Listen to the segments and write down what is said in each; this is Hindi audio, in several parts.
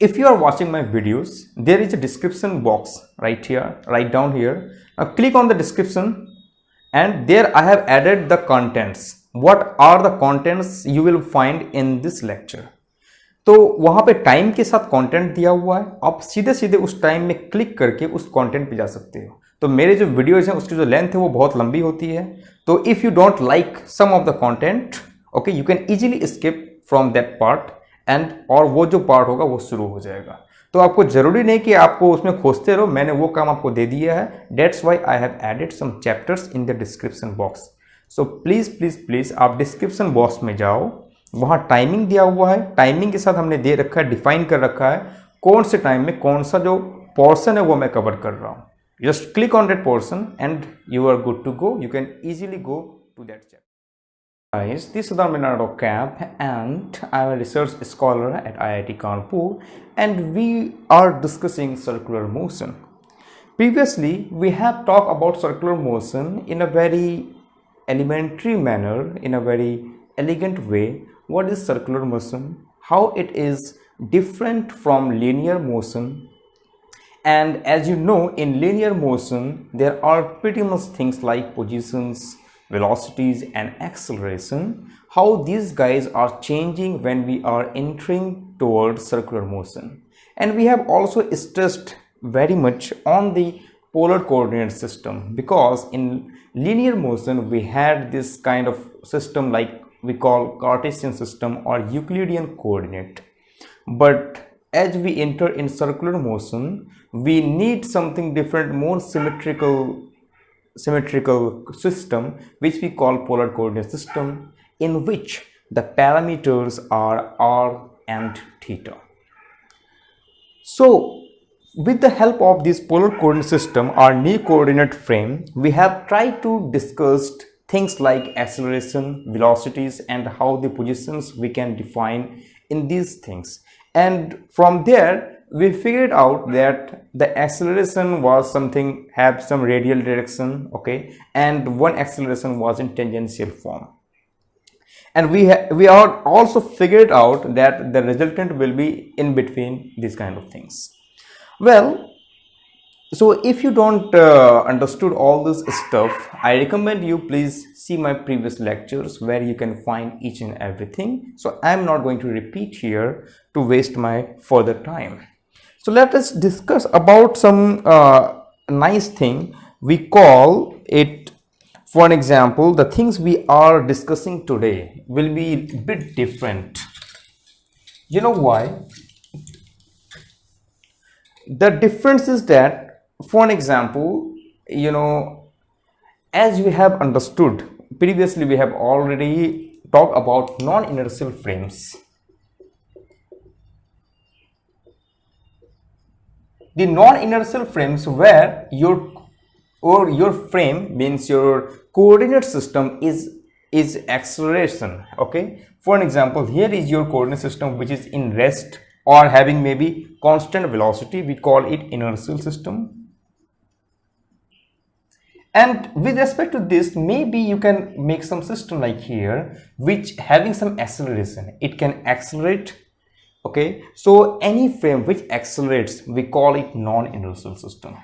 if you are watching my videos, there is a description box right here, right down here. Now click on the description, and there I have added the contents. What are the contents you will find in this lecture? तो वहां पे टाइम के साथ कंटेंट दिया हुआ है, आप सीधे सीधे उस टाइम में क्लिक करके उस कंटेंट पे जा सकते हो। तो मेरे जो वीडियोज हैं उसकी जो लेंथ है वो बहुत लंबी होती है, तो if you don't like some of the content, okay, you can easily skip from that part and, और वो जो पार्ट होगा वो शुरू हो जाएगा। तो आपको जरूरी नहीं कि आपको उसमें खोजते रहो, मैंने वो काम आपको दे दिया है। That's why I have added some chapters in the description box. So please please please आप डिस्क्रिप्शन बॉक्स में जाओ, वहाँ टाइमिंग दिया हुआ है, टाइमिंग के साथ हमने दे रखा है, डिफाइन कर रखा है कौन से टाइम में कौन सा जो पोर्शन है वो मैं कवर कर रहा हूँ। Just click on that portion and you are good to go. You can easily go to that chapter. Guys, this is Dharminado Cap and I am a research scholar at IIT Kanpur, and we are discussing circular motion. Previously, we have talked about circular motion in a very elementary manner, in a very elegant way. What is circular motion? How it is different from linear motion? And as you know, in linear motion there are pretty much things like positions, velocities and acceleration, how these guys are changing when we are entering towards circular motion. And we have also stressed very much on the polar coordinate system, because in linear motion we had this kind of system like we call Cartesian system or Euclidean coordinate. But as we enter in circular motion, we need something different, more symmetrical system, which we call polar coordinate system, in which the parameters are r and theta. So with the help of this polar coordinate system, our new coordinate frame, we have tried to discuss things like acceleration, velocities and how the positions we can define in these things. And from there we figured out that the acceleration was something, have some radial direction, okay, and one acceleration was in tangential form. And we are also figured out that the resultant will be in between these kind of things. Well, so if you don't understood all this stuff, I recommend you please see my previous lectures where you can find each and everything. So I am not going to repeat here to waste my further time. So let us discuss about some nice thing. We call it, for an example, the things we are discussing today will be a bit different. You know why? The difference is that, for an example, you know, as we have understood previously, we have already talked about non-inertial frames. The non-inertial frames where your frame means your coordinate system is acceleration, okay. For an example, here is your coordinate system which is in rest or having maybe constant velocity, we call it inertial system. And with respect to this, maybe you can make some system like here which having some acceleration, it can accelerate, okay. So any frame which accelerates, we call it non-inertial system.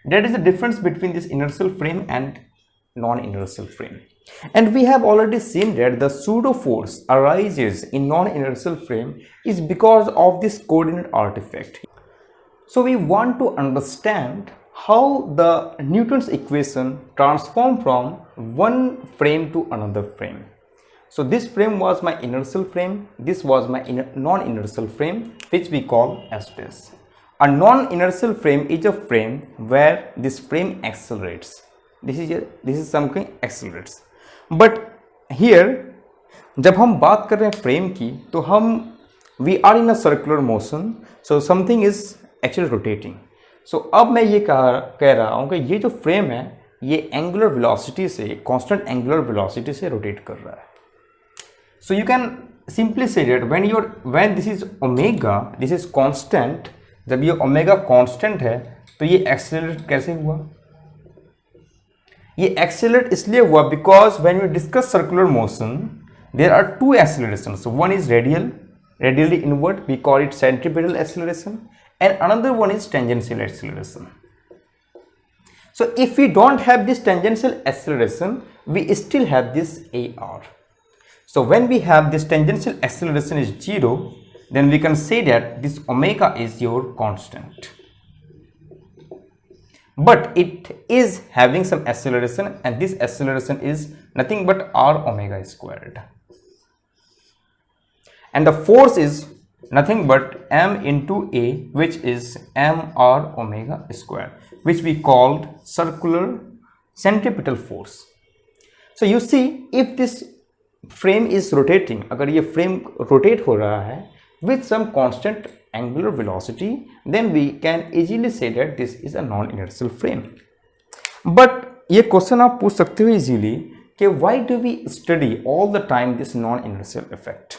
That is the difference between this inertial frame and non-inertial frame. And we have already seen that the pseudo force arises in non-inertial frame is because of this coordinate artifact. So we want to understand how the Newton's equation transform from one frame to another frame. So this frame was my inertial frame, this was my non-inertial frame, which we call S dash. A non-inertial frame is a frame where this frame accelerates. This is something accelerates. But here जब हम बात कर रहे हैं फ्रेम की, तो हम we are in a circular motion, so something is actually rotating. So अब मैं ये कह रहा हूँ कि ये जो फ्रेम है ये एंगुलर वेलोसिटी से, कांस्टेंट एंगुलर वेलोसिटी से रोटेट कर रहा है. So you can simply say that when this is omega, this is constant, जब ये ओमेगा कांस्टेंट है तो ये एक्सेलरेट कैसे हुआ? ये एक्सेलरेट इसलिए हुआ because when we discuss circular motion there are two accelerations, one is radial Radially inward, we call it centripetal acceleration, and another one is tangential acceleration. So if we don't have this tangential acceleration, we still have this AR. So when we have this tangential acceleration is 0, then we can say that this omega is your constant. But it is having some acceleration, and this acceleration is nothing but r omega squared. And the force is nothing but m into a, which is mr omega square, which we called circular centripetal force. So you see, if this frame is rotating, अगर ये frame rotate हो रहा है with some constant angular velocity, then we can easily say that this is a non-inertial frame. But ये question आप पूछ सकते हो easily कि why do we study all the time this non-inertial effect?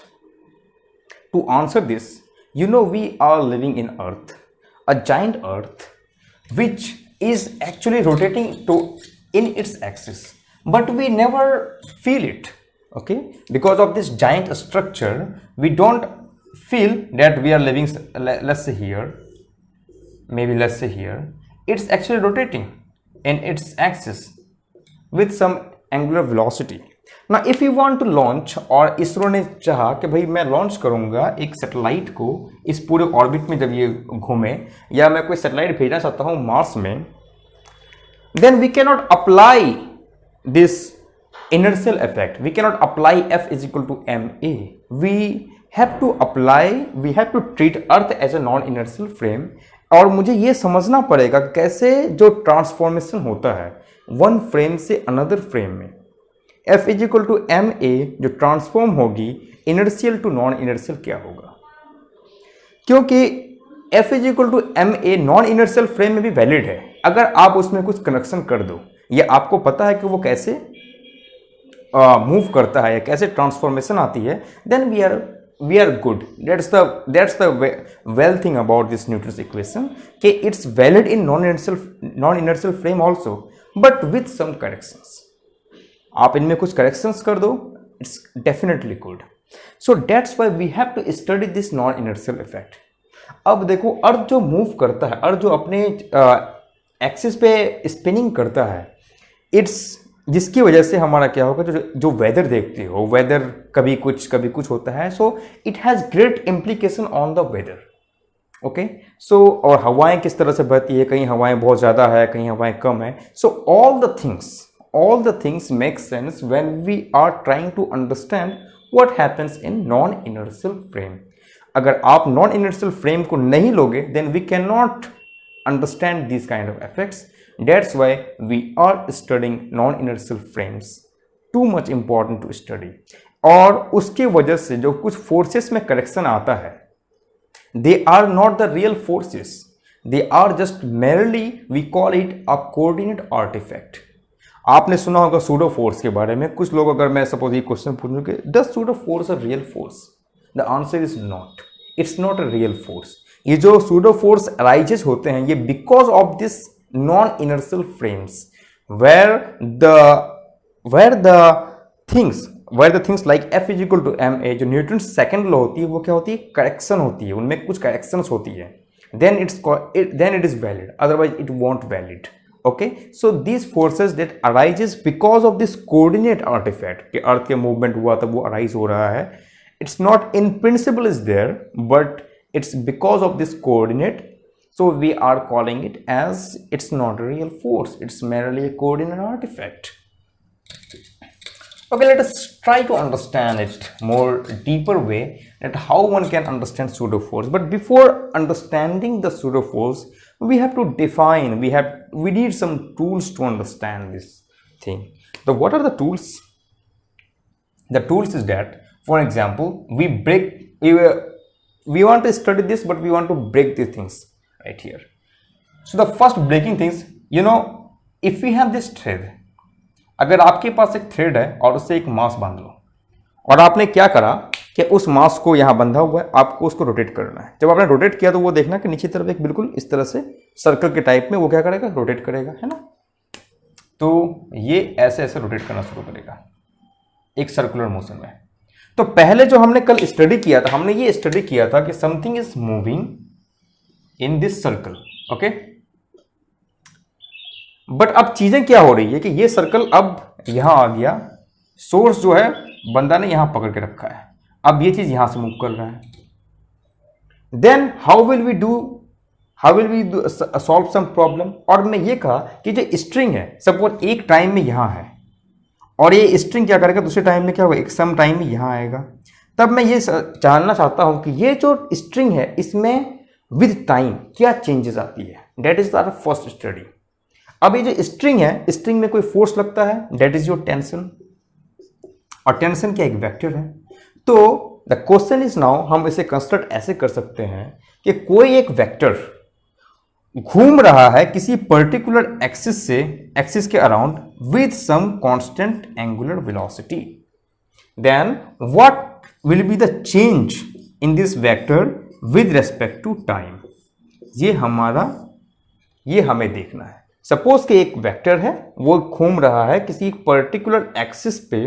To answer this, you know, we are living in Earth, a giant Earth, which is actually rotating in its axis, but we never feel it. Okay, because of this giant structure, we don't feel that we are living. Let's say here, maybe let's say here, it's actually rotating in its axis with some angular velocity. Now if you want to launch, और इसरो ने चाहा कि भाई मैं लॉन्च करूंगा एक सैटेलाइट को इस पूरे ऑर्बिट में जब ये घूमे, या मैं कोई सैटेलाइट भेजना चाहता हूं मार्स में, then we cannot apply this inertial effect. We cannot apply F is equal to ma. We have to treat Earth as a non-inertial frame. और मुझे ये समझना पड़ेगा कैसे जो ट्रांसफॉर्मेशन होता है वन फ्रेम से अनदर फ्रेम में, F is equal to M A जो ट्रांसफॉर्म होगी इनर्शियल टू नॉन इनर्शियल क्या होगा, क्योंकि F is equal to M A non inertial frame में भी वैलिड है अगर आप उसमें कुछ कनेक्शन कर दो, या आपको पता है कि वो कैसे मूव करता है या कैसे ट्रांसफॉर्मेशन आती है, then we are good. That's the well thing about this Newton's equation कि it's valid in non inertial frame also, but with some corrections. आप इनमें कुछ करेक्शंस कर दो, it's definitely good. So that's why we have to study this non inertial effect. अब देखो, अर्थ जो मूव करता है, अर्थ जो अपने एक्सिस पे स्पिनिंग करता है, इट्स जिसकी वजह से हमारा क्या होगा, जो वेदर देखते हो, वेदर कभी कुछ होता है, so it has great implication on the weather. Okay, so और हवाएं किस तरह से बहती है, कहीं हवाएं बहुत ज़्यादा है, कहीं हवाएं कम है. सो all the things make sense when we are trying to understand what happens in non-inertial frame. अगर आप non-inertial frame को नहीं लोगे, then we cannot understand these kind of effects. That's why we are studying non-inertial frames. Too much important to study. और उसके वजह से जो कुछ forces में correction आता है, they are not the real forces. They are just merely, we call it a coordinate artifact. आपने सुना होगा सूडो फोर्स के बारे में. कुछ लोग, अगर मैं सपोज ये क्वेश्चन पूछूं कि does pseudo force a real force, the answer is not. It's not a real force. ये जो सूडो फोर्स अराइजेस होते हैं, ये because of this non inertial frames where the things like F is equal to M A, जो न्यूटन सेकंड लॉ होती है, वो क्या होती है, करेक्शन होती है, उनमें कुछ करेक्शंस होती है, then it is valid, otherwise it won't valid. Okay, so these forces that arises because of this coordinate artifact कि अर्थ के मूवमेंट हुआ तब वो अराइज हो रहा है, it's not in principle is there, but it's because of this coordinate, so we are calling it as it's not a real force, it's merely a coordinate artifact. Okay, let us try to understand it more deeper way, that how one can understand pseudo force. But before understanding the pseudo force, we have to define, we need some tools to understand this thing. So what are the tools? The tools is that, for example, we want to study this, but we want to break these things right here. So the first breaking things, you know, if we have this thread, अगर आपके पास एक थ्रेड है और उससे एक मास बांध लो, और आपने क्या करा कि उस मास को यहाँ बंधा हुआ है, आपको उसको रोटेट करना है. जब आपने रोटेट किया तो वो देखना कि नीचे तरफ एक बिल्कुल इस तरह से सर्कल के टाइप में वो क्या करेगा, रोटेट करेगा, है ना. तो ये ऐसे ऐसे रोटेट करना शुरू करेगा एक सर्कुलर मोशन में. तो तो पहले जो हमने कल स्टडी किया था, हमने ये स्टडी किया था कि something is moving in this circle, okay. But अब चीजें क्या हो रही है कि ये सर्कल अब यहां आ गया, सोर्स जो है बंदा ने यहां पकड़ के रखा है, अब ये चीज यहां से मूव कर रहा है। Then how will we solve some problem. और मैं ये कहा कि जो स्ट्रिंग है, सपोज एक टाइम में यहां है और ये स्ट्रिंग क्या करेगा, दूसरे टाइम में क्या होगा, एक सम टाइम में यहां आएगा। तब मैं ये जानना चाहता हूं कि ये जो स्ट्रिंग है इसमें विद टाइम क्या चेंजेस आती है। That is our first study. अब ये जो स्ट्रिंग है, स्ट्रिंग में कोई फोर्स लगता है, दैट इज योर टेंशन, और टेंशन क्या एक वेक्टर है। तो द क्वेश्चन इज नाउ, हम इसे कंस्ट्रक्ट ऐसे कर सकते हैं कि कोई एक वेक्टर घूम रहा है किसी पर्टिकुलर एक्सिस से, एक्सिस के around with some constant angular velocity, then what will be the change in this vector with respect to time. ये हमें देखना है। सपोज कि एक वेक्टर है, वो घूम रहा है किसी पर्टिकुलर एक्सिस पे,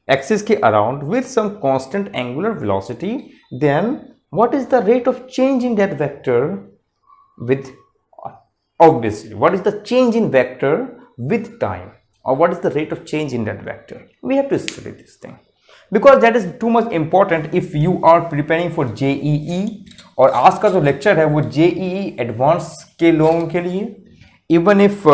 एक्सिस के around with some constant angular velocity, then what is the rate of change in that vector with, obviously what is the change in vector with time, or what is the rate of change in that vector. We have to study this thing because that is too much important if you are preparing for JEE। और आज का जो लेक्चर है वो JEE एडवांस के लोगों के लिए, इवन इफ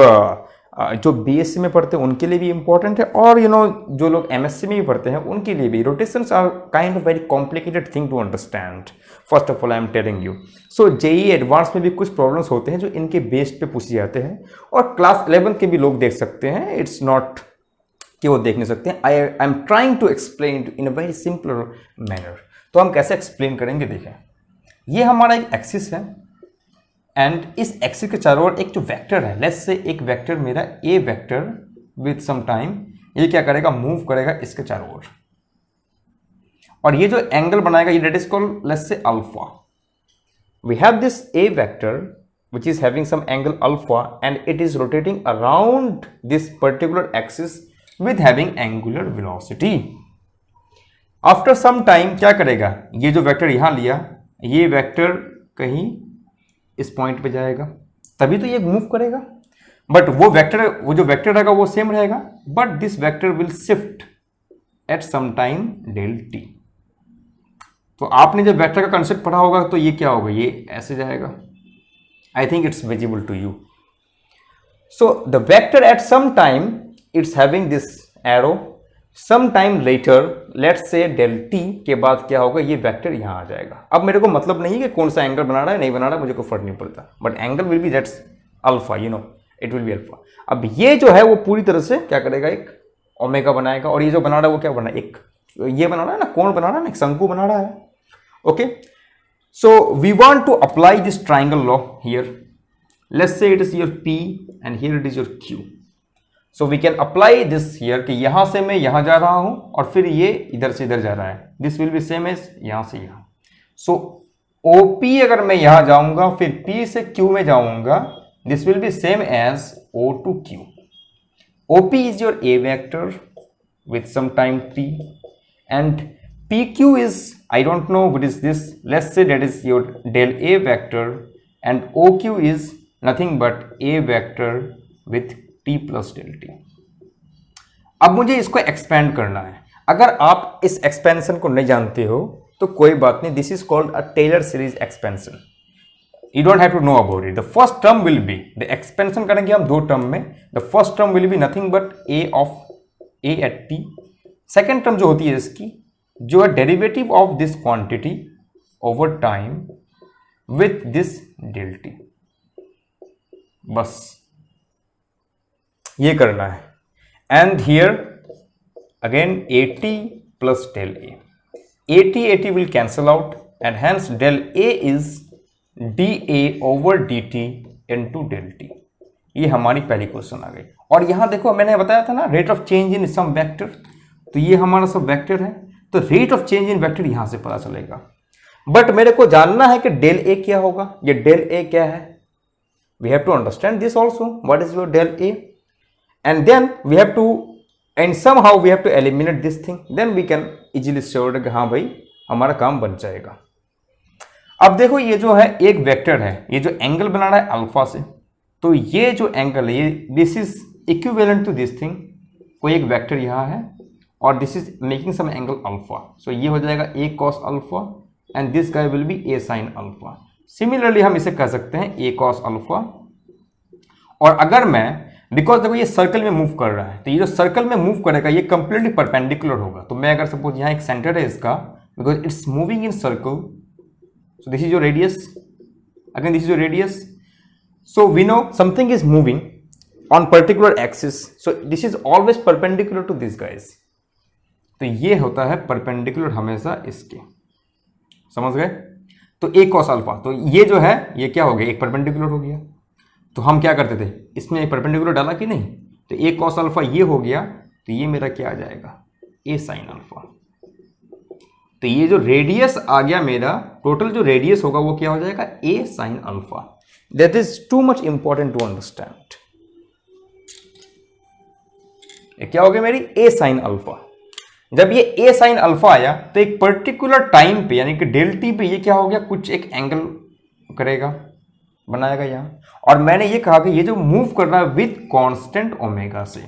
जो BSc में पढ़ते हैं उनके लिए भी इंपॉर्टेंट है, और जो लोग MSc में भी पढ़ते हैं उनके लिए भी। Rotations are kind of very complicated thing to understand, first of all I am telling you. So JEE advance में भी कुछ प्रॉब्लम्स होते हैं जो इनके बेस पे पूछे जाते हैं, और क्लास 11 के भी लोग देख सकते हैं, इट्स नॉट कि वो देख नहीं सकते हैं। I am trying to explain in a very simple manner. तो हम कैसे एक्सप्लेन करेंगे, देखें, ये हमारा एक एक्सिस है, एंड इस एक्सिस के चारों ओर एक जो वेक्टर है, लेट्स से एक वेक्टर मेरा ए वेक्टर विद सम टाइम, ये क्या करेगा, मूव करेगा इसके चारों ओर, और ये जो एंगल बनाएगा ये that is called let's say alpha. We have this A vector which is having some angle alpha and it is rotating around this particular axis with having angular velocity. After some time क्या करेगा, ये जो वेक्टर यहां लिया, ये वेक्टर कहीं इस पॉइंट पे जाएगा, तभी तो ये मूव करेगा। बट वो जो वेक्टर रहेगा वो सेम रहेगा, but this vector will shift at some time del T. तो आपने जब वेक्टर का कंसेप्ट पढ़ा होगा तो ये क्या होगा, ये ऐसे जाएगा। I think it's visible to you. So the vector at some time it's having this arrow. Some time later, let's say del t के बाद क्या होगा, ये वेक्टर यहाँ आ जाएगा। अब मेरे को मतलब नहीं है कि कौन सा एंगल बना रहा है नहीं बना रहा है, मुझे कोई फर्क नहीं पड़ता, but angle will be that's alpha, it will be alpha. अब ये जो है वो पूरी तरह से क्या करेगा, एक ओमेगा बनाएगा, और ये जो बना रहा है वो क्या बना रहा है, एक ये बना रहा है ना, कोण बना रहा है ना, एक शंकु बना रहा है। Okay, so we want to apply this triangle law here. Let's say it is your P and here it is your Q. So we can apply this here कि यहां से मैं यहां जा रहा हूं और फिर ये इधर से इधर जा रहा है। This will be same as यहां से यहां। So OP अगर मैं यहां जाऊंगा फिर P से Q में जाऊंगा, this will be same as O to Q. OP is your A vector with some time t, and PQ is, I don't know what is this, let's say that is your del A vector, and OQ is nothing but A vector with t plus del t. अब मुझे इसको एक्सपेंड करना है। अगर आप इस एक्सपेंशन को नहीं जानते हो तो कोई बात नहीं, this is called a tailor series expansion. You don't have to know about it. The first term will be, the expansion करेंगे हम दो टर्म में, the first term will be nothing but A of A at t. Second term जो होती है इसकी, जो है derivative of this quantity over time with this del T. बस ये करना है, and here again A T plus del A T will cancel out, and hence del A is D A over D T into del T. ये हमारी पहली क्वेश्चन आ गई। और यहां देखो मैंने बताया था ना, rate of change in some vector, तो ये हमारा सब वेक्टर है, तो rate of change in vector यहां से पता चलेगा। बट मेरे को जानना है कि डेल ए क्या होगा, ये डेल ए क्या है। We have to understand this also, what is your del A, and then we have to, and somehow we have to eliminate this thing, then we can easily sure है कि हाँ भाई हमारा काम बन जाएगा। अब देखो ये जो है एक वेक्टर है, ये जो एंगल बना रहा है अल्फा से, तो ये जो एंगल है ये this is equivalent to this thing, कोई एक वेक्टर यहाँ है और this is making some angle alpha, so ये हो जाएगा a cos alpha and this guy will be a sin alpha. Similarly हम इसे कह सकते हैं a cos अल्फा। और अगर मैं, बिकॉज देखो ये सर्कल में मूव कर रहा है, तो ये जो सर्कल में मूव करेगा ये कंप्लीटली परपेंडिकुलर होगा। तो मैं अगर सपोज यहाँ एक सेंटर है इसका, because it's moving in circle, so this is your radius, again this is your radius, so we know something is moving on particular axis, so this is always perpendicular to this guys, तो ये होता है perpendicular हमेशा इसके, समझ गए। तो a cos अल्फा, तो ये जो है ये क्या हो गया, एक perpendicular हो गया। तो हम क्या करते थे, इसमें एक perpendicular डाला कि नहीं, तो a cos अल्फा ये हो गया, तो ये मेरा क्या आ जाएगा, a sin अल्फा। तो ये जो रेडियस आ गया मेरा, टोटल जो रेडियस होगा वो क्या हो जाएगा, a sin अल्फा। That is too much important to understand. ये क्या हो गया मेरी a sin अल्फा। जब ये a sin अल्फा आया तो एक पर्टिकुलर टाइम पे यानी कि डेल टी पे ये क्या हो गया, कुछ एक एंगल करेगा, बनाएगा यहाँ। और मैंने ये कहा कि ये जो मूव कर रहा है विथ कांस्टेंट ओमेगा से,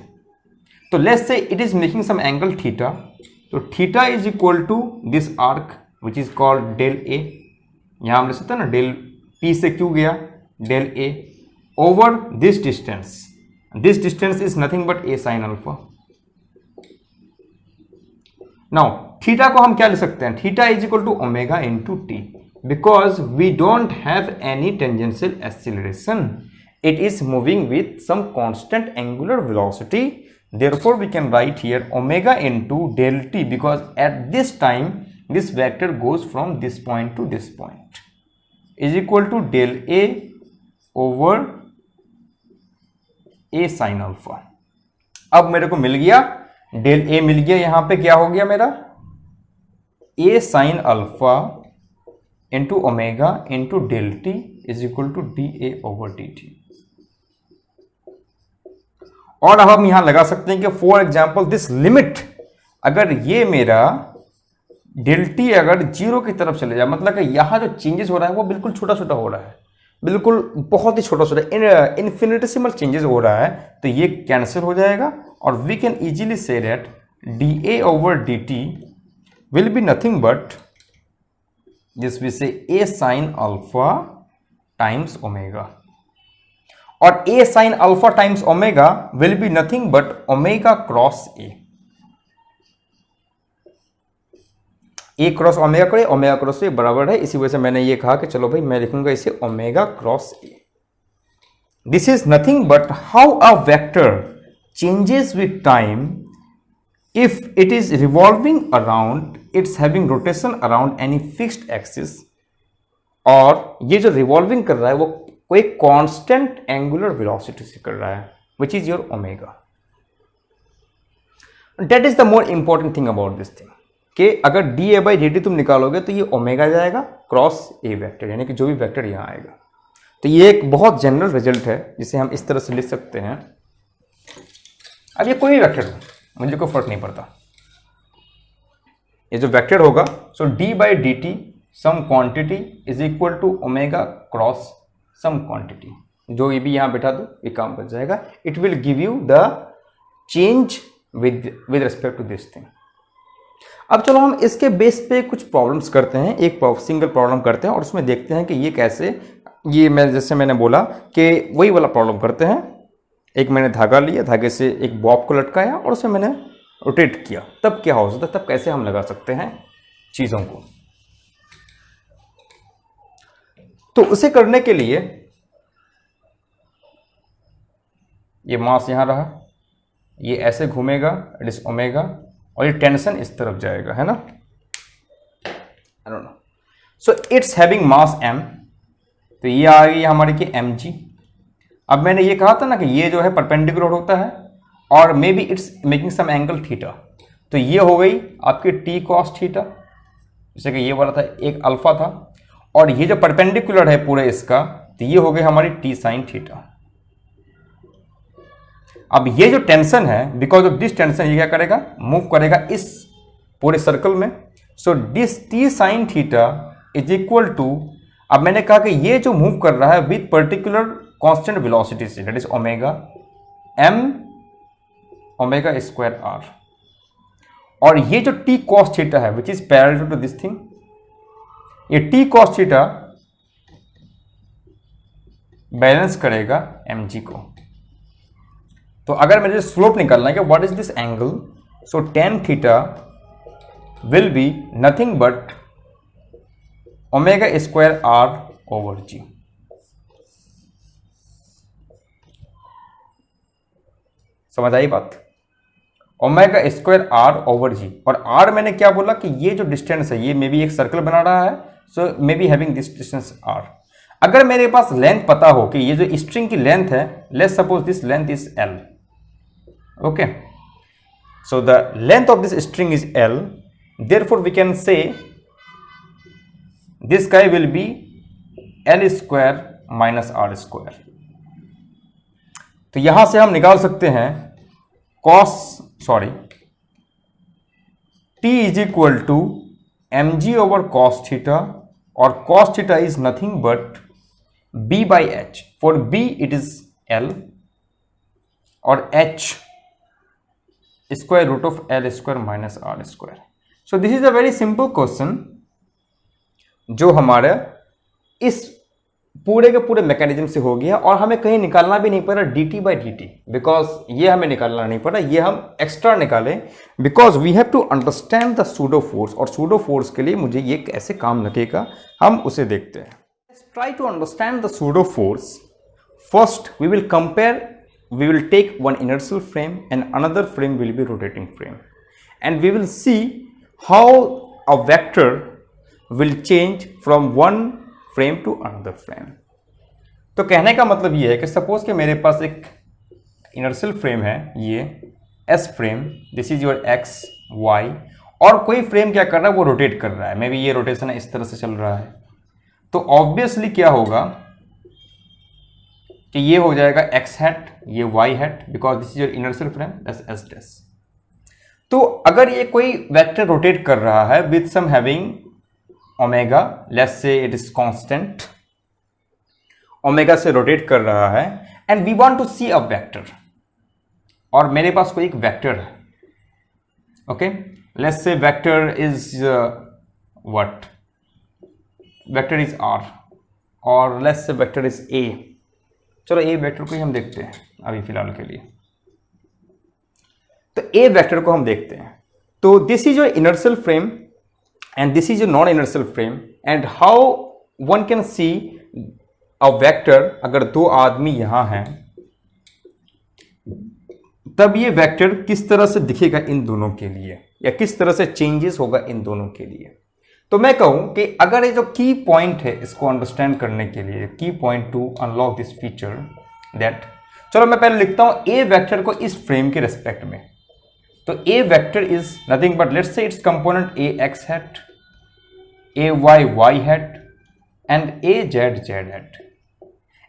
तो let's say it is making some angle theta, तो theta is equal to this arc which is called del A, यहां हम लिख सकते हैं ना डेल पी से क्यू गया del A over this distance is nothing but A sine alpha. Now theta को हम क्या लिख सकते हैं, theta is equal to omega into T, because we don't have any tangential acceleration, it is moving with some constant angular velocity. Therefore, we can write here omega into del t, because at this time this vector goes from this point to this point, is equal to del a over a sin alpha। अब मेरे को मिल गया del a मिल गया, यहां पे क्या हो गया मेरा a sin alpha into omega into del t is equal to dA over dt। और अब हम यहां लगा सकते हैं कि फॉर एग्जाम्पल दिस लिमिट, अगर ये मेरा डेल टी अगर जीरो की तरफ चले जाए, मतलब कि यहां जो चेंजेस हो रहा है वो बिल्कुल छोटा छोटा हो रहा है, बिल्कुल बहुत ही छोटा छोटा इन्फिनिटेसिमल चेंजेस हो रहा है, तो ये कैंसिल हो जाएगा और we can easily say that D A over D T will be nothing but this we say A sine alpha times omega, और a sin अल्फा times omega will be nothing but omega cross a cross omega करे, ओमेगा क्रॉस a बराबर है, इसी वजह से मैंने ये कहा कि चलो भाई मैं लिखूंगा इसे omega cross a। This is nothing but how a vector changes with time if it is revolving around its having rotation around any fixed axis, और ये जो रिवॉल्विंग कर रहा है वो कोई कांस्टेंट एंगुलर वेलोसिटी से कर रहा है which is your omega. That is the more important thing about this thing, कि अगर D A by D T तुम निकालोगे तो ये ओमेगा जाएगा क्रॉस ए वेक्टर, यानी कि जो भी वेक्टर यहाँ आएगा। तो ये एक बहुत जनरल रिजल्ट है जिसे हम इस तरह से लिख सकते हैं। अब ये कोई भी वेक्टर हो, मुझे कोई फर्क नहीं पड़ता, ये जो वेक्टर होगा, so D by D T some quantity is equal to omega cross some quantity, जो ये भी यहां बैठा दो ये काम बन जाएगा। It will give you the change with respect to this thing. अब चलो हम इसके बेस पे कुछ प्रॉब्लम्स करते हैं, एक सिंगल प्रॉब्लम करते हैं और उसमें देखते हैं कि ये कैसे, ये मैं जैसे मैंने बोला कि वही वाला प्रॉब्लम करते हैं। एक मैंने धागा लिया, धागे से एक बॉब को लटकाया और उसे मैंने रोटेट किया, तब क्या हो सकता है, तब कैसे हम लगा सकते हैं चीज़ों को। तो उसे करने के लिए ये मास यहां रहा, ये ऐसे घूमेगा, इट इज ओमेगा, और ये टेंशन इस तरफ जाएगा, है ना, I don't know. So it's having mass m, तो ये आ गई हमारी की mg। अब मैंने ये कहा था ना कि ये जो है परपेंडिकुलर होता है और maybe it's making some angle theta, तो ये हो गई आपकी t cos थीटा, जैसे कि ये वाला था एक अल्फा था, और ये जो परपेंडिकुलर है पूरे इसका, तो ये हो गई हमारी t sin थीटा। अब ये जो टेंशन है, बिकॉज ऑफ दिस टेंशन ये क्या करेगा, मूव करेगा इस पूरे सर्कल में। So this T sine theta is equal to, अब मैंने कहा कि ये जो मूव कर रहा है विथ पर्टिकुलर कांस्टेंट वेलोसिटी से, that is omega M omega square R, और ये जो टी कॉस थीटा है which is parallel to this thing, ये टी कॉस थीटा बैलेंस करेगा mg को। तो अगर मुझे स्लोप निकालना है कि what is this angle, so tan theta will be nothing but omega square R over G. समझ आई बात? Omega square R over G, और आर मैंने क्या बोला कि ये जो डिस्टेंस है ये मे बी एक सर्कल बना रहा है, so may be having this distance R. अगर मेरे पास लेंथ पता हो कि ये जो स्ट्रिंग की लेंथ है, let's suppose this length is L, okay, so the length of this string is L, therefore we can say this guy will be L square minus R square. तो यहां से हम निकाल सकते हैं t is equal to M G over cos theta, और cos theta is nothing but b by h, for b it is l और h square root of l square minus r square। so this is a very simple question जो हमारे इस पूरे के पूरे मैकेनिज्म से हो गया, और हमें कहीं निकालना भी नहीं पड़ा dt by dt, बिकॉज ये हमें निकालना नहीं पड़ा, ये हम एक्स्ट्रा निकाले because we have to understand the pseudo force, और सूडो फोर्स के लिए मुझे ये कैसे काम लगेगा हम उसे देखते हैं। Try to understand the pseudo force. First, we will take one inertial frame and another frame will be rotating frame, and we will see how a vector will change from one frame to another frame. तो कहने का मतलब ये है कि सपोज कि मेरे पास एक इनर्शियल फ्रेम है, ये S frame, this is your X Y, और कोई फ्रेम क्या कर रहा है, वो रोटेट कर रहा है, मे बी ये रोटेशन इस तरह से चल रहा है, तो ऑब्वियसली क्या होगा कि ये हो जाएगा x हैट, ये y hat, because this is your inertial frame, that's s dash. तो अगर ये कोई वेक्टर रोटेट कर रहा है with some having omega, let's say it is constant, omega से रोटेट कर रहा है, and we want to see a vector, और मेरे पास कोई एक वेक्टर है, okay, let's say vector is what, vector is r, और let's say vector is a। चलो a वेक्टर को ही हम देखते हैं अभी फिलहाल के लिए, तो a वेक्टर को हम देखते हैं। तो this is your inertial frame and this is your non inertial frame, and how one can see a vector, अगर दो आदमी यहां हैं तब ये वेक्टर किस तरह से दिखेगा इन दोनों के लिए, या किस तरह से चेंजेस होगा इन दोनों के लिए। तो मैं कहूं कि अगर ये जो की पॉइंट है इसको अंडरस्टैंड करने के लिए, की point two unlock this feature that, चलो मैं पहले लिखता हूं ए वेक्टर को इस फ्रेम के रेस्पेक्ट में। तो A vector is nothing but, let's say its component A X hat, A Y Y hat, and A Z Z hat.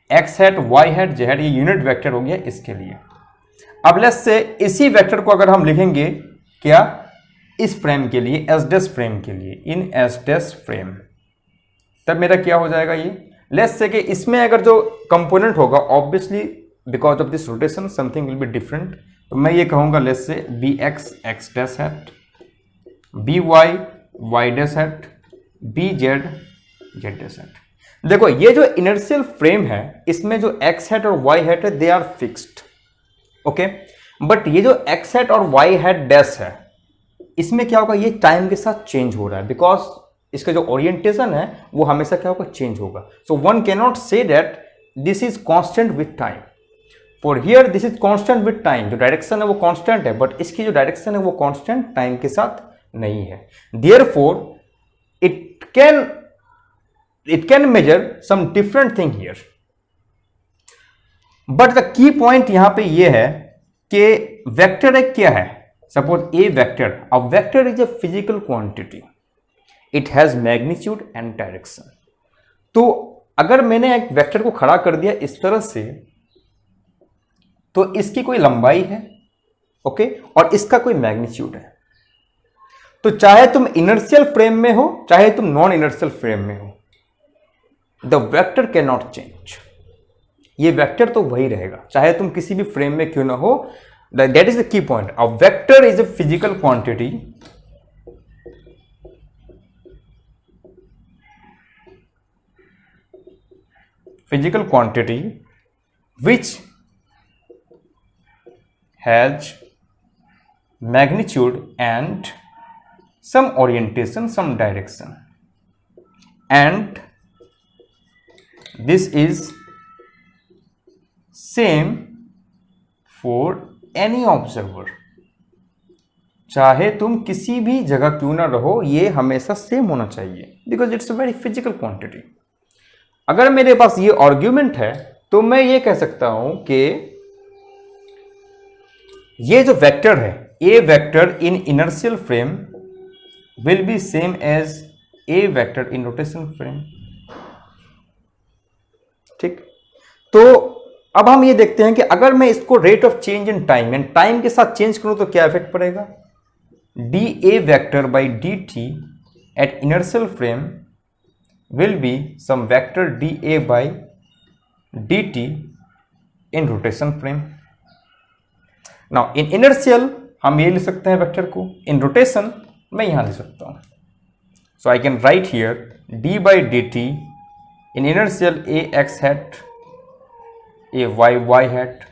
X hat, Y hat, Z, ये यूनिट वेक्टर हो गया इसके लिए। अब लेट्स से इसी वेक्टर को अगर हम लिखेंगे क्या, इस फ्रेम के लिए, एस डैश फ्रेम के लिए, इन एस डैश फ्रेम, तब मेरा क्या हो जाएगा, ये लेट्स से कि इसमें अगर जो कंपोनेंट होगा obviously because of this rotation something will be different, तो मैं ये कहूंगा let's say B x X dash hat, B Y Y dash hat, B Z Z dash hat. देखो ये जो इनर्शियल फ्रेम है इसमें जो एक्स हैट और वाई हैट है they are fixed, okay, but ये जो एक्स हैट और वाई हैट डैश है इसमें क्या होगा, ये टाइम के साथ चेंज हो रहा है, बिकॉज इसका जो ओरिएंटेशन है वो हमेशा क्या होगा, चेंज होगा। So one can not say that this is constant with time, for here this is constant with time, जो डायरेक्शन है वो कांस्टेंट है, बट इसकी जो डायरेक्शन है वो कांस्टेंट टाइम के साथ नहीं है। Therefore it can measure some different thing here, but the key point यहां पे ये है कि वेक्टर एक क्या है, suppose a vector is a physical quantity, it has magnitude and direction। तो अगर मैंने एक वेक्टर को खड़ा कर दिया इस तरह से, तो इसकी कोई लंबाई है, ओके, और इसका कोई मैग्नीट्यूड है। तो चाहे तुम इनर्शियल फ्रेम में हो चाहे तुम नॉन इनर्शियल फ्रेम में हो, the vector can not change. ये वेक्टर तो वही रहेगा चाहे तुम किसी भी फ्रेम में क्यों ना हो। That is the key point. A vector is a physical quantity which has magnitude and some orientation, some direction, and this is same for any observer। चाहे तुम किसी भी जगह क्यों ना रहो, ये हमेशा सेम होना चाहिए because it's a very physical quantity. अगर मेरे पास ये आर्ग्यूमेंट है तो मैं ये कह सकता हूं कि ये जो वेक्टर है, A vector in inertial frame will be same as A vector in rotation frame. ठीक, तो अब हम ये देखते हैं कि अगर मैं इसको rate of change in time and time के साथ चेंज करूं तो क्या इफेक्ट पड़ेगा। D A vector by D T at inertial frame will be some vector dA by dt in rotation frame। Now in inertial हम ये लिख सकते हैं वेक्टर को, in rotation मैं यहां लिख सकता हूं। So I can write here d by dt in inertial a x hat, a y y hat,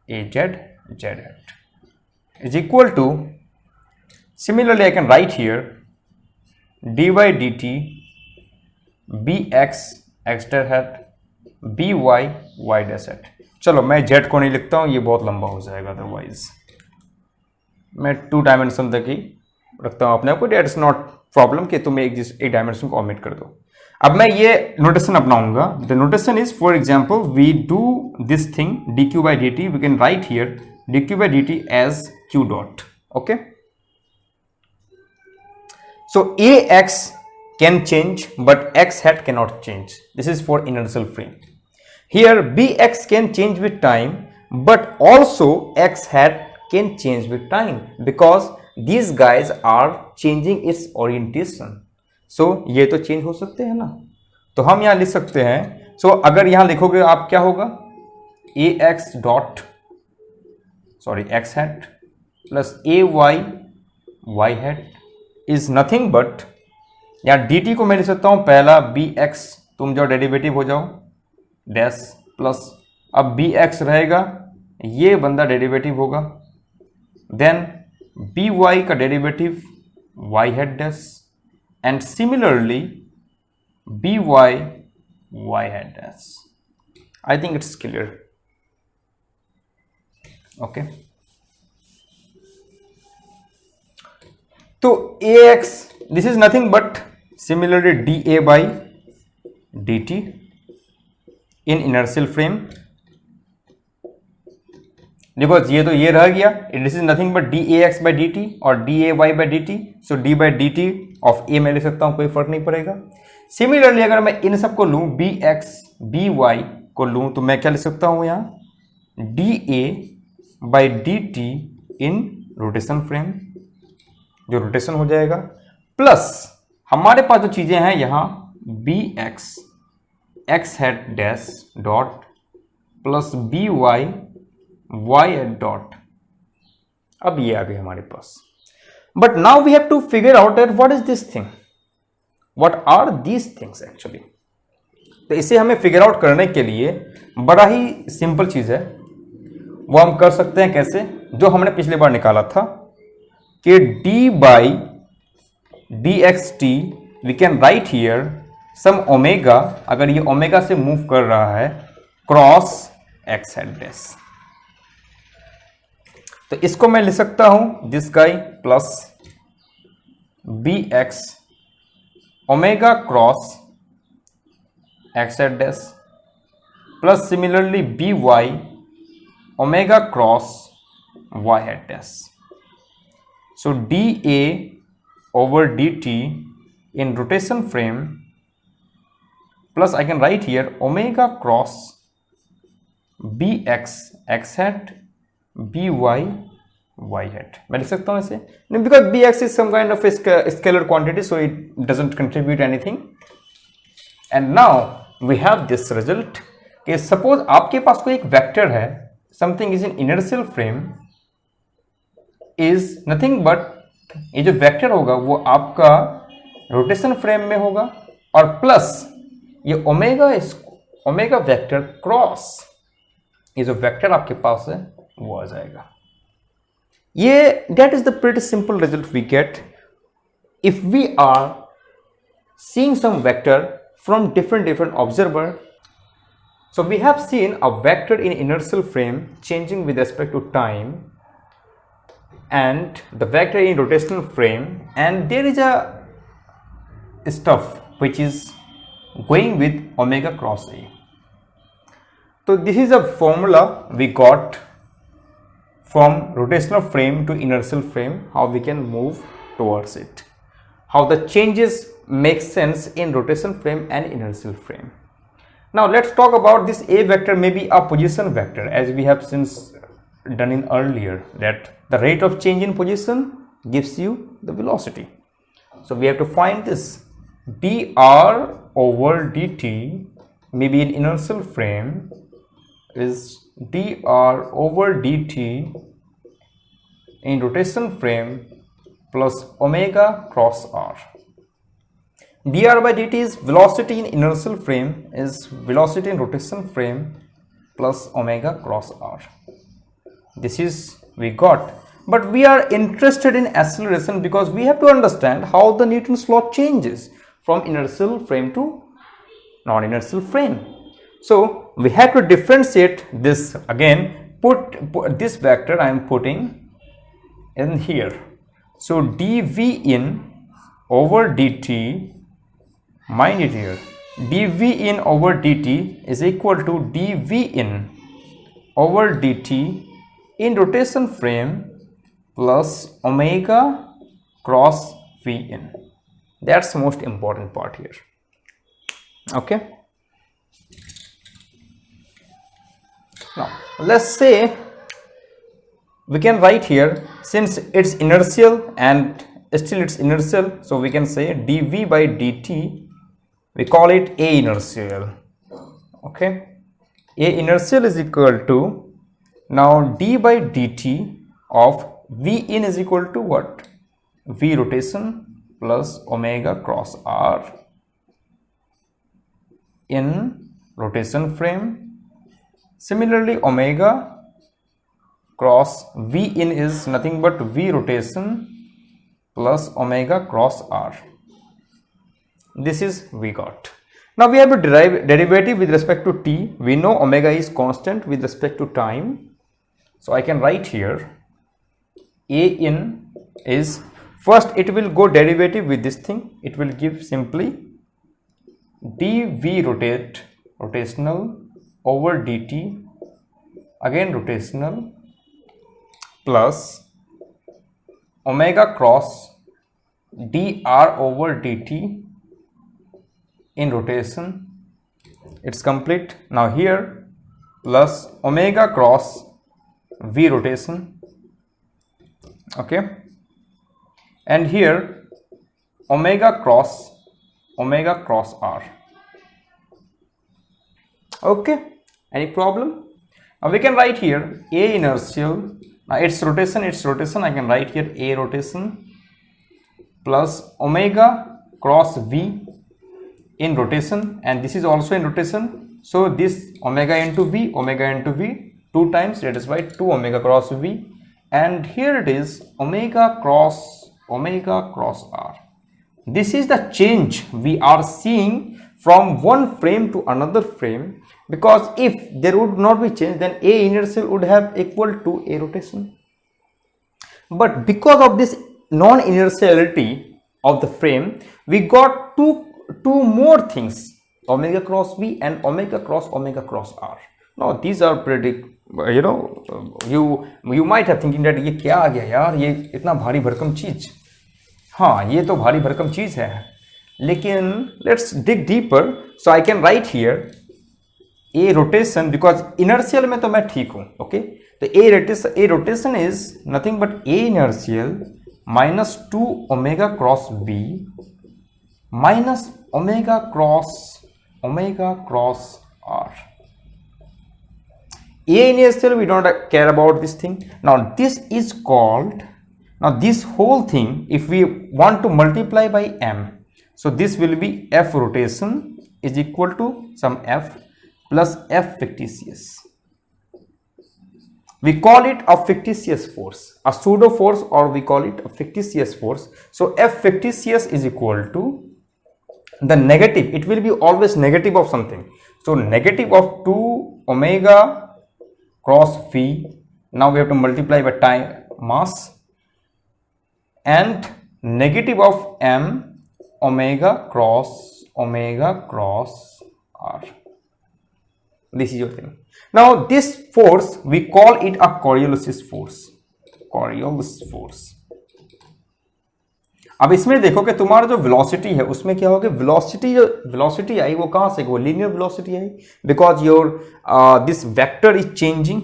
a z z hat is equal to, similarly I can write here d by dt B x X dash hat B Y Y dash hat. चलो मैं जेड को नहीं लिखता हूँ, ये बहुत लंबा हो जाएगा, अदरवाइज मैं 2 डायमेंशन तक ही रखता हूँ अपने आप को। इट्स नॉट प्रॉब्लम कि तुम एक डायमेंशन को ओमिट कर दो। अब मैं ये नोटेशन अपनाऊंगा। The notation is, for example we do this thing D Q by D T, we can write here D Q by D T as Q dot. Okay, so A X can change but x hat cannot change. This is for inertial frame. Here bx can change with time but also x hat can change with time because these guys are changing its orientation. So ये तो change हो सकते हैं ना, तो हम यहाँ लिख सकते हैं। So अगर यहाँ लिखोगे आप क्या होगा, ax dot sorry x hat plus ay y hat is nothing but, या dt को मैं लिख सकता हूं पहला bx, तुम जो डेरिवेटिव हो जाओ डैश प्लस, अब bx रहेगा, ये बंदा डेरिवेटिव होगा, देन by का derivative y hat dash and similarly by y hat dash. I think it's clear. Okay, तो ax this is nothing but similarly dA by dt in inertial frame, because ये तो ये रह गया, this is nothing but dAx by dt और dAy by dt, so d by dt of a मैं ले सकता हूं, कोई फर्क नहीं पड़ेगा। सिमिलरली अगर मैं इन सब को लूं bx by को लूं तो मैं क्या लिख सकता हूं यहां dA by dt in rotation frame, जो रोटेशन हो जाएगा, प्लस हमारे पास जो चीजें हैं यहां b x x hat dash dot plus b Y y at dot. अब ये आ गए हमारे पास। But now we have to figure out that what is this thing, what are these things actually. तो इसे हमें फिगर आउट करने के लिए बड़ा ही सिंपल चीज है, वो हम कर सकते हैं कैसे, जो हमने पिछली बार निकाला था कि d by dxt we can write here some omega, अगर ये ओमेगा से मूव कर रहा है क्रॉस x हैट डैश, तो इसको मैं लिख सकता हूं this guy plus bx omega cross x hat dash plus similarly by omega cross y hat dash. So dA over dt in rotation frame plus I can write here omega cross bx x hat by y hat. मैं लिख सकता हूँ इसे नहीं, because bx is some kind of a scalar quantity, so it doesn't contribute anything. And now we have this result कि suppose आपके पास कोई एक वेक्टर है, something is in inertial frame is nothing but, ये जो वेक्टर होगा वो आपका रोटेशन फ्रेम में होगा और प्लस ये ओमेगा वेक्टर क्रॉस ये जो वेक्टर आपके पास है वो आ जाएगा. ये that is the pretty simple result we get if we are seeing some vector from different observer. So we have seen a vector in inertial frame changing with respect to time and the vector in rotational frame, and there is a stuff which is going with omega cross A. So this is a formula we got from rotational frame to inertial frame, how we can move towards it, how the changes make sense in rotation frame and inertial frame. Now let's talk about this A vector may be a position vector, as we have since done in earlier, that the rate of change in position gives you the velocity. So we have to find this dr over dt, maybe in inertial frame, is dr over dt in rotation frame plus omega cross r. dr by dt is velocity in inertial frame, is velocity in rotation frame plus omega cross r. This is we got, but we are interested in acceleration because we have to understand how the Newton's law changes from inertial frame to non-inertial frame. So we have to differentiate this again. Put this vector I am putting in here. So dv in over dt, mind it here, dv in over dt is equal to dv in over dt in rotation frame plus omega cross v in. That's the most important part here. Okay. Now let's say we can write here, since it's inertial and still it's inertial, so we can say dv by dt, we call it A inertial. Okay, A inertial is equal to, now d by dt of v in is equal to what? V rotation plus omega cross r in rotation frame. Similarly, omega cross v in is nothing but v rotation plus omega cross r. This is we got. Now we have to derive derivative with respect to t. We know omega is constant with respect to time. So I can write here A in is, first it will go derivative with this thing. It will give simply dv rotational over dt, again rotational, plus omega cross dr over dt in rotation. It's complete. Now here plus omega cross v rotation. Okay, and here omega cross r. Okay, any problem? Now we can write here A inertial. Now its rotation, I can write here A rotation plus omega cross v in rotation, and this is also in rotation, so this omega into v 2 times, that is why 2 omega cross v, and here it is omega cross r. This is the change we are seeing from one frame to another frame, because if there would not be change, then A inertial would have equal to A rotation. But because of this non-inertiality of the frame, we got two more things, omega cross v and omega cross r. Now these are pretty, you might have thinking that ये क्या आ गया यार, ये इतना भारी भरकम चीज. हाँ, ये तो भारी भरकम चीज है, लेकिन let's dig deeper. So I can write here a rotation, because inertial में तो मैं ठीक हूं, ओके। तो a rotation is nothing but a inertial minus 2 omega cross b minus omega cross r. A inertial, we don't care about this thing. Now this is called, now this whole thing, if we want to multiply by m, so this will be F rotation is equal to some F plus F fictitious. We call it a fictitious force, a pseudo force, or we call it a fictitious force. So F fictitious is equal to the negative, it will be always negative of something. So negative of 2 omega cross phi, now we have to multiply by time mass, and negative of m omega cross r. This is your thing. Now this force we call it a Coriolis force. अब इसमें देखो कि तुम्हारा जो वेलोसिटी है उसमें क्या होगा, वेलोसिटी आई वो कहां से, वो लीनियर वेलोसिटी आई, because your this vector is changing,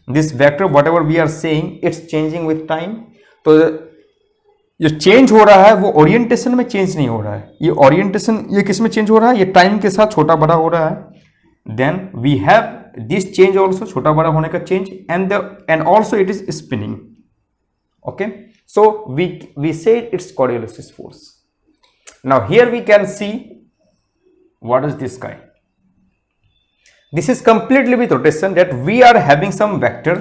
this vector whatever we are saying it's changing with time. तो जो चेंज हो रहा है वो ओरिएंटेशन में चेंज नहीं हो रहा है, ये ओरिएंटेशन ये किस में चेंज हो रहा है, ये टाइम के साथ छोटा बड़ा हो रहा है। Then we have this change also, छोटा बड़ा होने का change, and also it is spinning, okay. So we say it's Coriolis force. Now here we can see what is this guy. This is completely with rotation that we are having some vector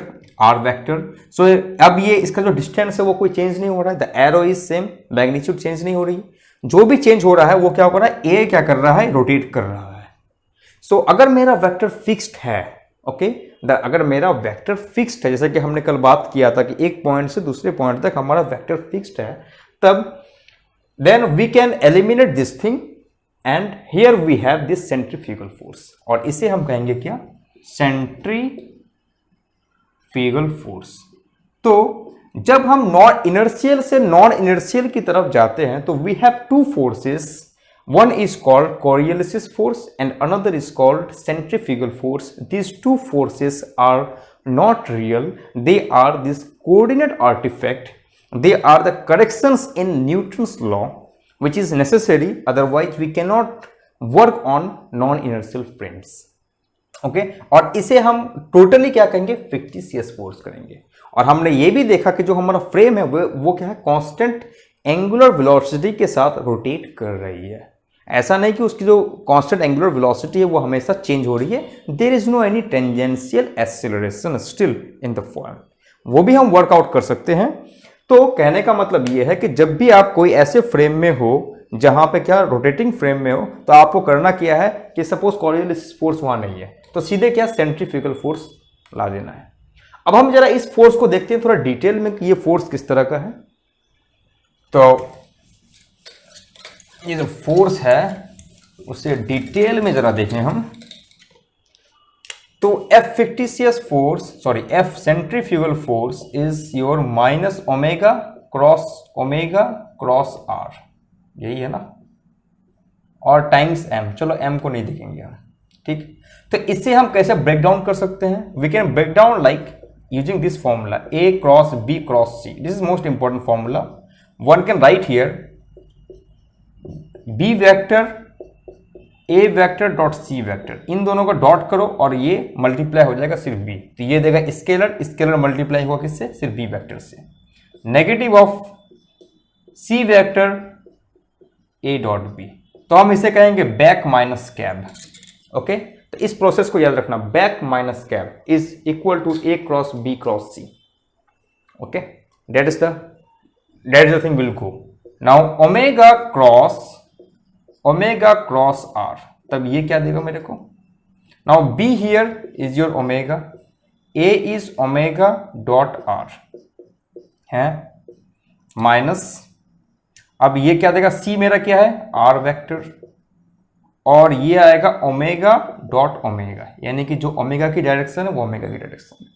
r vector. So अब ये इसका जो डिस्टेंस है वो कोई चेंज नहीं हो रहा है, the arrow is same, magnitude change नहीं हो रही, जो भी चेंज हो रहा है वो क्या कर रहा है, ए क्या कर रहा है, रोटेट कर रहा है। सो अगर मेरा वेक्टर फिक्स्ड है, ओके, अगर मेरा वेक्टर फिक्स्ड है, जैसे कि हमने कल बात किया था कि एक पॉइंट से दूसरे पॉइंट तक हमारा वेक्टर फिक्स्ड है, तब then we can eliminate this thing and here we have this centrifugal force, और इसे हम कहेंगे क्या, सेंट्रीफ्यूगल फोर्स। तो जब हम नॉन इनर्शियल से नॉन इनर्शियल की तरफ जाते हैं तो we have two forces, one is called Coriolis force and another is called centrifugal force. These two forces are not real, they are this coordinate artifact, they are the corrections in Newton's law which is necessary, otherwise we cannot work on non-inertial frames, okay। और इसे हम टोटली क्या कहेंगे, fictitious force करेंगे। और हमने ये भी देखा कि जो हमारा फ्रेम है वो क्या है, कांस्टेंट एंगुलर वेलोसिटी के साथ रोटेट कर रही है। ऐसा नहीं कि उसकी जो कांस्टेंट एंगुलर वेलोसिटी है वो हमेशा चेंज हो रही है, there is no any tangential acceleration still in the form, वो भी हम वर्कआउट कर सकते हैं। तो कहने का मतलब ये है कि जब भी आप कोई ऐसे फ्रेम में हो जहां पे क्या रोटेटिंग फ्रेम में हो, तो आपको करना क्या है कि सपोज कोरियोलिस फोर्स वहां नहीं है तो सीधे क्या सेंट्रीफ्यूगल फोर्स ला देना है। अब हम जरा इस फोर्स को देखते हैं थोड़ा डिटेल में कि ये फोर्स किस तरह का है। तो ये जो फोर्स है उसे डिटेल में जरा देखें हम। तो F fictitious force, sorry F centrifugal force is your minus omega cross r, यही है ना, और टाइम्स m, चलो m को नहीं देखेंगे हम, ठीक। तो इससे हम कैसे ब्रेक डाउन कर सकते हैं, we can break down like using this formula a cross b cross c, this is most important formula. One can write here b vector a vector dot c vector, इन दोनों को डॉट करो और ये मल्टीप्लाई हो जाएगा सिर्फ b, तो ये देगा स्केलर मल्टीप्लाई हुआ किससे, सिर्फ b वेक्टर से। Negative of c vector a dot b, तो हम इसे कहेंगे बैक माइनस कैब, ओके। तो इस प्रोसेस को याद रखना, back minus cab is equal to a cross b cross c, okay. That is the thing will go now omega cross r, तब ये क्या देगा मेरे को, now b here is your omega, a is omega dot r है माइनस, अब ये क्या देगा, c मेरा क्या है r वेक्टर, और ये आएगा ओमेगा डॉट ओमेगा, यानी कि जो ओमेगा की डायरेक्शन है वो ओमेगा की डायरेक्शन है।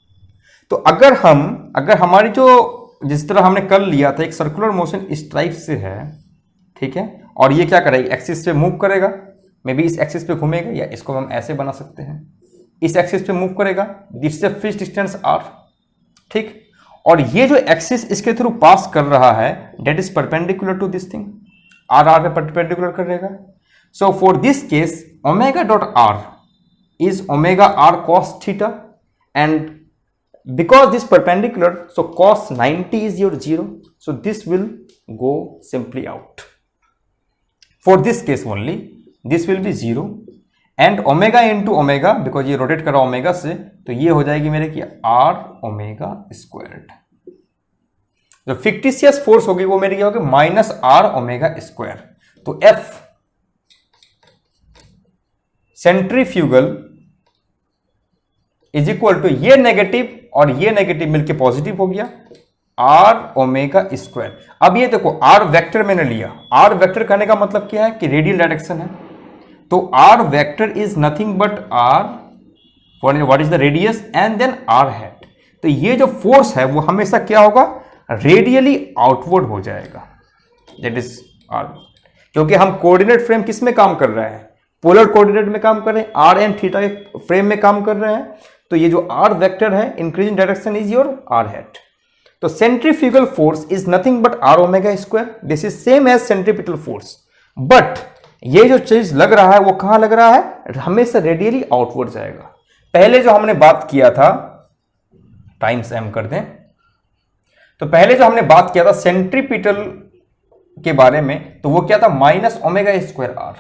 तो अगर हमारी जो जिस तरह हमने कल लिया था एक सर्कुलर मोशन इस टाइप से है, ठीक है, और ये क्या करेगा, एक्सिस पे मूव करेगा, मे बी इस एक्सिस पे घूमेगा, या इसको हम ऐसे बना सकते हैं, इस एक्सिस पे मूव करेगा, this is fixed distance r, ठीक। और ये जो एक्सिस इसके थ्रू पास कर रहा है that is perpendicular to this thing, r पे परपेंडिकुलर करेगा। So for this case omega dot r is omega r cos theta, and because this perpendicular, so cos 90 is your 0, so this will go simply out. For this case only this will be 0 and omega into omega, because ये रोटेट कर रहा ओमेगा से, तो ये हो जाएगी मेरे की r ओमेगा स्क्वायर्ड। जो फिक्टिशियस फोर्स होगी वो मेरी क्या होगी, माइनस r ओमेगा स्क्वायर। तो F centrifugal is equal to ये नेगेटिव और ये नेगेटिव मिलके पॉजिटिव हो गया, आर ओमेगा स्क्वायर। अब ये देखो आर वेक्टर मैंने लिया, आर वेक्टर कहने का मतलब क्या है कि रेडियल डायरेक्शन है, तो R vector is nothing but R, what is the radius and then R hat. तो ये जो फोर्स है वो हमेशा क्या होगा, रेडियली आउटवर्ड हो जाएगा, दैट इज आर, क्योंकि हम कोऑर्डिनेट फ्रेम किस में काम कर रहे हैं, पोलर कोऑर्डिनेट में काम कर रहे हैं, आर एंड थीटा के फ्रेम में काम कर रहे हैं। तो ये जो आर वेक्टर है increasing direction is your r hat. तो centrifugal force is nothing but r omega square, this is same as centripetal force, but ये जो चीज लग रहा है वो कहां लग रहा है, हमेशा रेडियली आउटवर्ड जाएगा। पहले जो हमने बात किया था, टाइम्स एम कर दें, तो पहले जो हमने बात किया था सेंट्रीपिटल के बारे में, तो वो क्या था, माइनस ओमेगा स्क्वायर आर।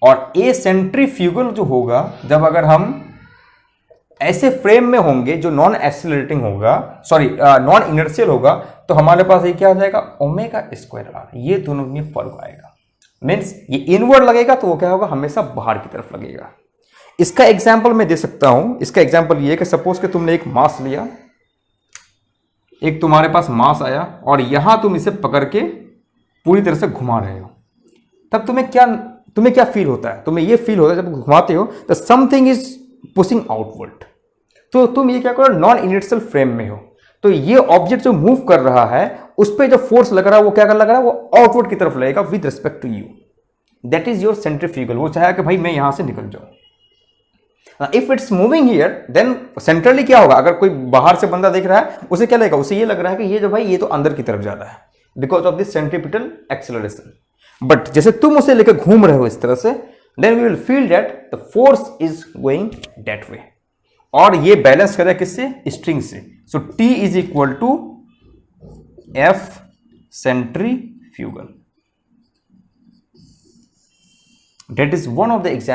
और ए सेंट्रीफ्यूगल जो होगा, जब अगर हम ऐसे फ्रेम में होंगे जो नॉन एक्सीलरेटिंग होगा, सॉरी नॉन इनर्शियल होगा, तो हमारे पास ये क्या आ जाएगा, ओमेगा स्क्वायर आर। ये दोनों में फर्क आएगा, मीन्स ये इनवर्ड लगेगा तो वो क्या होगा, हमेशा बाहर की तरफ लगेगा। इसका एग्जाम्पल मैं दे सकता हूं। इसका एग्जाम्पल ये है कि सपोज कि तुमने एक मास लिया, एक तुम्हारे पास मास आया और यहां तुम इसे पकड़ के पूरी तरह से घुमा रहे हो, तब तुम्हें क्या फील होता है, तुम्हें ये फील होता है जब घुमाते हो तो समथिंग इज पुशिंग आउटवर्ड। तो तुम ये क्या करो, नॉन इनर्शियल फ्रेम में हो, तो ये ऑब्जेक्ट जो मूव कर रहा है उस पर जो फोर्स लग रहा है वो क्या कर लग रहा है, वो आउटवर्ड की तरफ लगेगा with respect to you, that is your centrifugal. वो चाहे कि भाई मैं यहां से निकल जाऊं। If it's moving here then centrally क्या होगा, अगर कोई बाहर से बंदा देख रहा है उसे क्या लगेगा, उसे ये लग रहा है कि ये जो भाई ये तो अंदर की तरफ जा रहा है because of this centripetal acceleration. But जैसे तुम उसे लेकर घूम रहे हो इस तरह से, then we will feel that the force is going that way, और ये बैलेंस करेगा किससे, स्ट्रिंग से। So T is equal to F centrifugal, that is one of the example.